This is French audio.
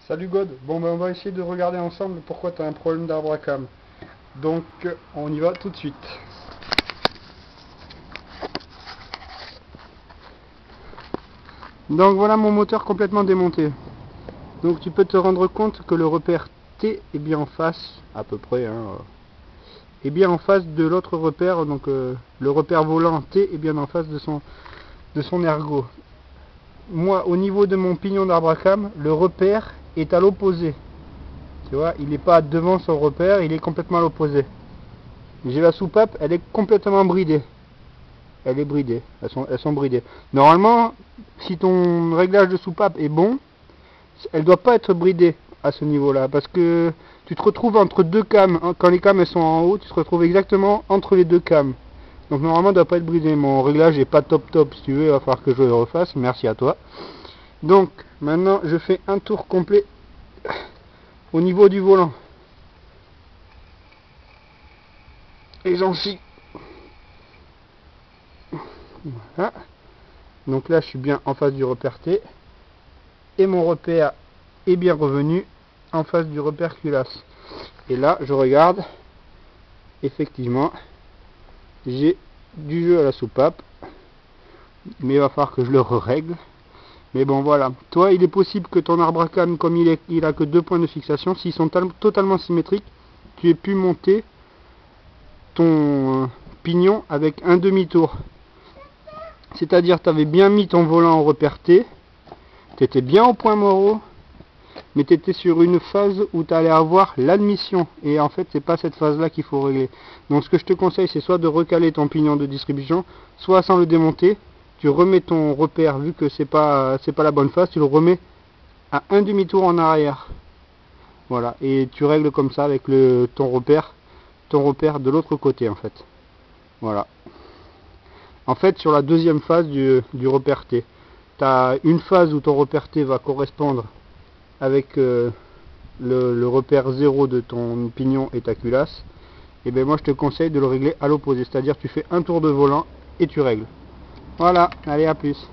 Salut God, bon ben on va essayer de regarder ensemble pourquoi tu as un problème d'arbre à cam. Donc on y va tout de suite. Donc voilà mon moteur complètement démonté. Donc tu peux te rendre compte que le repère T est bien en face, à peu près, est bien en face de l'autre repère, donc le repère volant T est bien en face de son ergot. Moi, au niveau de mon pignon d'arbre à cam, le repère est à l'opposé. Tu vois, il n'est pas devant son repère, il est complètement à l'opposé. J'ai la soupape, elle est complètement bridée. Elle est bridée, elles sont bridées. Normalement, si ton réglage de soupape est bon, elle doit pas être bridée à ce niveau-là, parce que tu te retrouves entre deux cames. Quand les cames elles sont en haut, tu te retrouves exactement entre les deux cames. Donc normalement, elle doit pas être bridée. Mon réglage est pas top top. Si tu veux, il va falloir que je le refasse. Merci à toi. Donc maintenant, je fais un tour complet au niveau du volant. Et j'en chie. Voilà. Donc là, je suis bien en face du repère T. Et mon repère est bien revenu en face du repère culasse. Et là, je regarde. Effectivement, j'ai du jeu à la soupape. Mais il va falloir que je le règle. Mais bon, voilà. Toi, il est possible que ton arbre à cam, comme il a que 2 points de fixation, s'ils sont totalement symétriques, tu aies pu monter ton pignon avec un demi-tour. C'est-à-dire, tu avais bien mis ton volant au repère T, tu étais bien au point Moreau, mais tu étais sur une phase où tu allais avoir l'admission. Et en fait, c'est pas cette phase-là qu'il faut régler. Donc, ce que je te conseille, c'est soit de recaler ton pignon de distribution, soit sans le démonter, tu remets ton repère, vu que c'est pas la bonne phase, tu le remets à un demi-tour en arrière. Voilà, et tu règles comme ça avec ton repère de l'autre côté en fait. Voilà. En fait, sur la deuxième phase du repère T, tu as une phase où ton repère T va correspondre avec le repère 0 de ton pignon et ta culasse. Et bien moi je te conseille de le régler à l'opposé, c'est-à-dire tu fais un tour de volant et tu règles. Voilà, allez à plus.